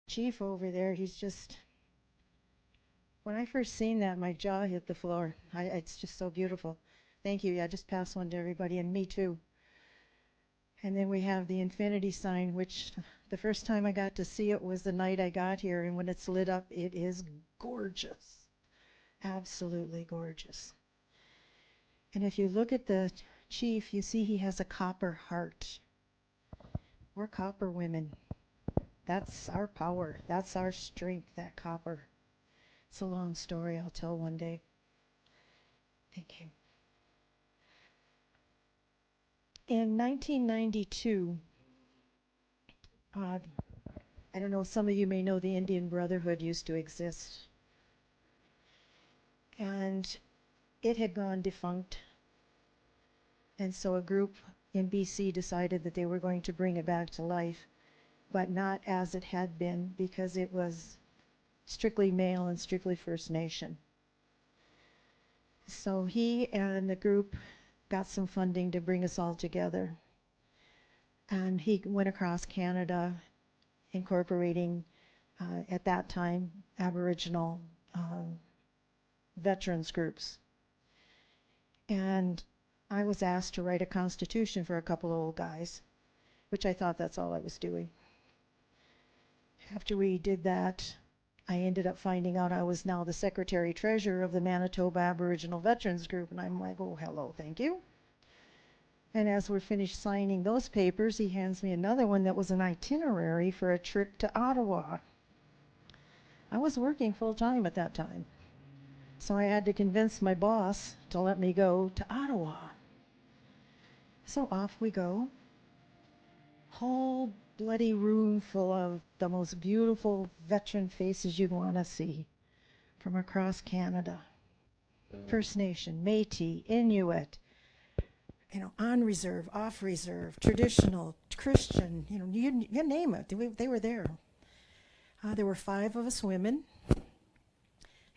chief over there, he's just, when I first seen that, my jaw hit the floor. It's just so beautiful. Thank you. Yeah, just pass one to everybody, and me too. And then we have the infinity sign, which the first time I got to see it was the night I got here, and when it's lit up, it is gorgeous. Absolutely gorgeous. And if you look at the chief, you see he has a copper heart. We're copper women. That's our power. That's our strength, that copper. It's a long story I'll tell one day. Thank you. In 1992, I don't know, some of you may know the Indian Brotherhood used to exist. And it had gone defunct. And so a group in BC decided that they were going to bring it back to life, but not as it had been, because it was strictly male and strictly First Nation. So he and the group got some funding to bring us all together. And he went across Canada, incorporating, at that time, Aboriginal veterans groups. And I was asked to write a constitution for a couple of old guys, which I thought that's all I was doing. After we did that, I ended up finding out I was now the secretary treasurer of the Manitoba Aboriginal Veterans Group, and I'm like, oh, hello, thank you. And as we're finished signing those papers, he hands me another one that was an itinerary for a trip to Ottawa. I was working full time at that time, so I had to convince my boss to let me go to Ottawa. So off we go. Whole bloody room full of the most beautiful veteran faces you'd want to see from across Canada. First Nation, Métis, Inuit, on reserve, off reserve, traditional, Christian, you name it, they were there. There were 5 of us women,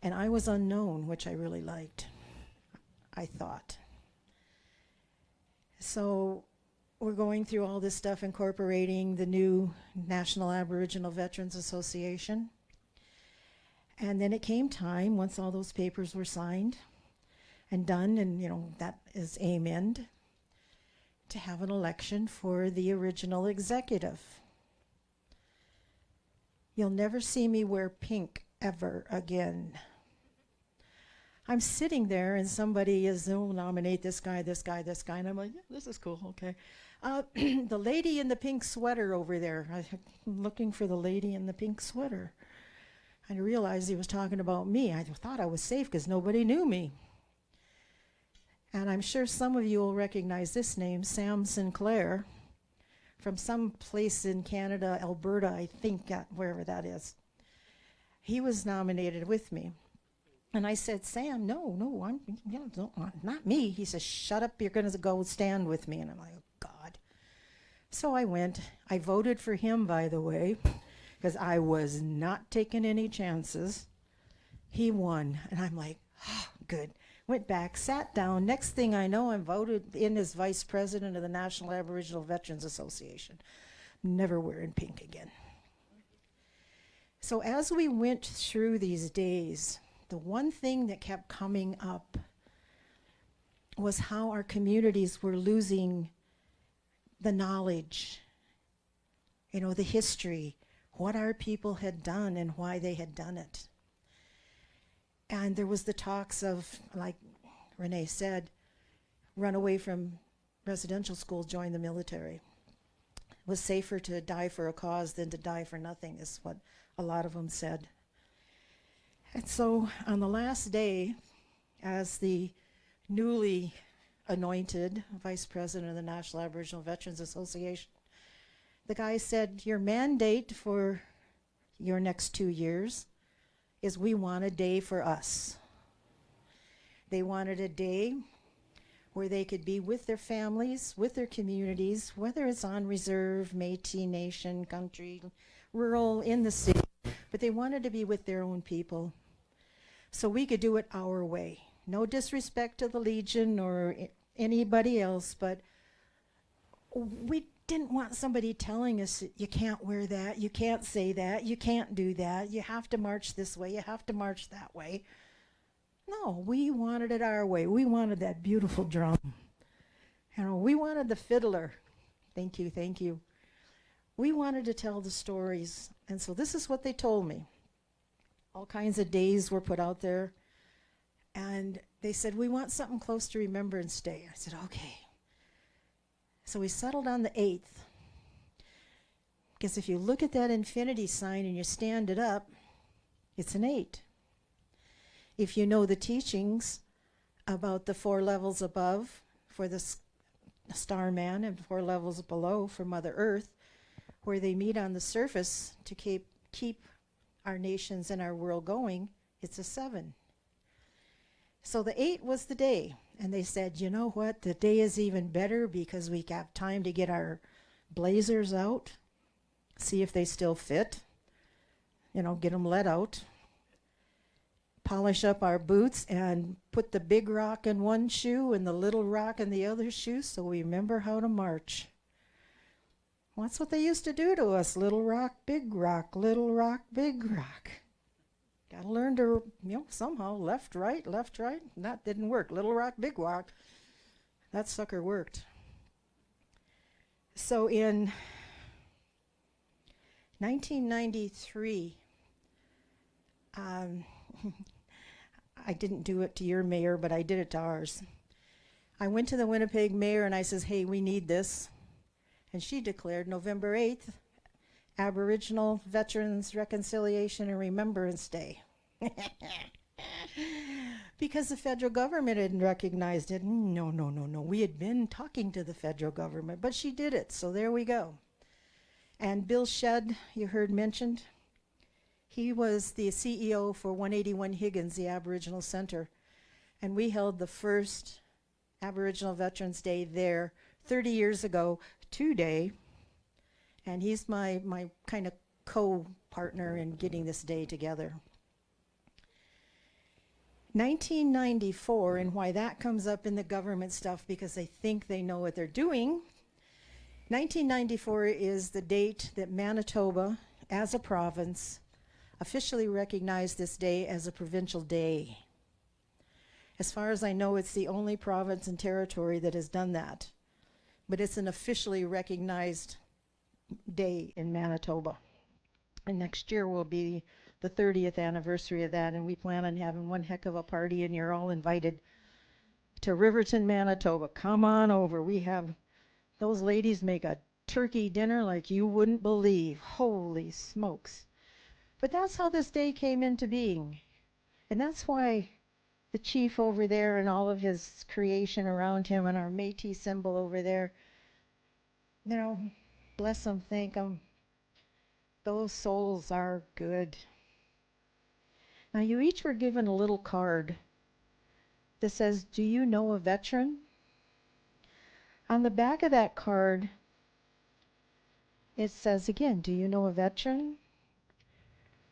and I was unknown, which I really liked, I thought. So we're going through all this stuff, incorporating the new National Aboriginal Veterans Association. And then it came time, once all those papers were signed and done, and that is amen, to have an election for the original executive. You'll never see me wear pink ever again. I'm sitting there and somebody is, nominate this guy, this guy, this guy, and I'm like, yeah, this is cool, okay. The lady in the pink sweater over there, I'm looking for the lady in the pink sweater. I realized he was talking about me. I thought I was safe because nobody knew me. And I'm sure some of you will recognize this name, Sam Sinclair, from some place in Canada, Alberta, I think, wherever that is. He was nominated with me. And I said, Sam, no, not me. He says, shut up, you're going to go stand with me. And I'm like, oh, God. So I went. I voted for him, by the way, because I was not taking any chances. He won. And I'm like, oh, good. Went back, sat down. Next thing I know, I'm voted in as vice president of the National Aboriginal Veterans Association. Never wearing pink again. So as we went through these days, the one thing that kept coming up was how our communities were losing the knowledge, the history, what our people had done and why they had done it. And there was the talks of, like Renee said, run away from residential school, join the military. It was safer to die for a cause than to die for nothing, is what a lot of them said. And so on the last day, as the newly anointed vice president of the National Aboriginal Veterans Association, the guy said, your mandate for your next 2 years is we want a day for us. They wanted a day where they could be with their families, with their communities, whether it's on reserve, Métis Nation, country, rural, in the city, but they wanted to be with their own people. So we could do it our way. No disrespect to the Legion or anybody else, but we didn't want somebody telling us you can't wear that, you can't say that, you can't do that, you have to march this way, you have to march that way. No, we wanted it our way. We wanted that beautiful drum. You know, we wanted the fiddler. Thank you, thank you. We wanted to tell the stories. And so this is what they told me. All kinds of days were put out there. And they said, we want something close to Remembrance Day. I said, okay. So we settled on the 8th. Because if you look at that infinity sign and you stand it up, it's an 8. If you know the teachings about the 4 levels above for the Starman and 4 levels below for Mother Earth, where they meet on the surface to keep our nations and our world going, it's a 7. So the 8 was the day. And they said, you know what? The day is even better because we got time to get our blazers out, see if they still fit, you know, get them let out, polish up our boots and put the big rock in one shoe and the little rock in the other shoe so we remember how to march. Well, that's what they used to do to us. Little rock, big rock, little rock, big rock. Got to learn to, you know, somehow left, right. And that didn't work. Little rock, big rock. That sucker worked. So in 1993, I didn't do it to your mayor, but I did it to ours. I went to the Winnipeg mayor and I says, hey, we need this. And she declared November 8th, Aboriginal Veterans Reconciliation and Remembrance Day. Because the federal government hadn't recognized it. No. We had been talking to the federal government, but she did it, so there we go. And Bill Shedd, you heard mentioned, he was the CEO for 181 Higgins, the Aboriginal Center, and we held the first Aboriginal Veterans Day there 30 years ago today, and he's my kind of co-partner in getting this day together. 1994, and why that comes up in the government stuff, because they think they know what they're doing. 1994 is the date that Manitoba, as a province, officially recognized this day as a provincial day. As far as I know, it's the only province and territory that has done that. But it's an officially recognized day in Manitoba. And next year will be the 30th anniversary of that, and we plan on having one heck of a party, and you're all invited to Riverton, Manitoba. Come on over. We have, those ladies make a turkey dinner like you wouldn't believe. Holy smokes. But that's how this day came into being. And that's why the chief over there and all of his creation around him and our Métis symbol over there, you know, bless them, thank them. Those souls are good. Now you each were given a little card that says, do you know a veteran? On the back of that card, it says again, do you know a veteran?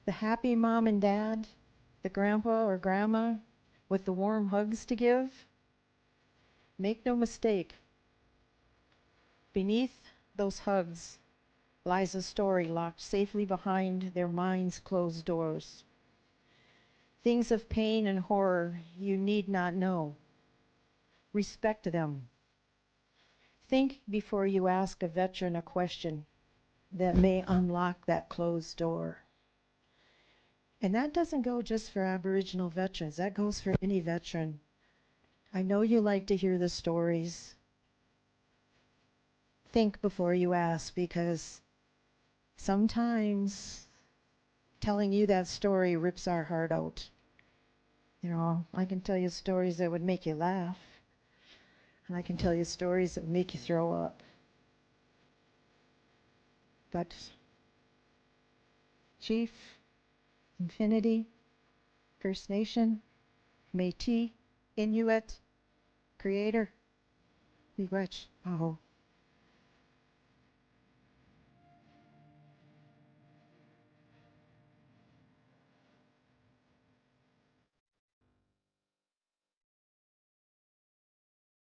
The happy mom and dad, the grandpa or grandma with the warm hugs to give? Make no mistake, beneath those hugs lies a story locked safely behind their minds' closed doors. Things of pain and horror you need not know. Respect them. Think before you ask a veteran a question that may unlock that closed door. And that doesn't go just for Aboriginal veterans. That goes for any veteran. I know you like to hear the stories. Think before you ask, because sometimes telling you that story rips our heart out. You know, I can tell you stories that would make you laugh, and I can tell you stories that would make you throw up. But Chief, Infinity, First Nation, Métis, Inuit, Creator, Miigwech, Aho.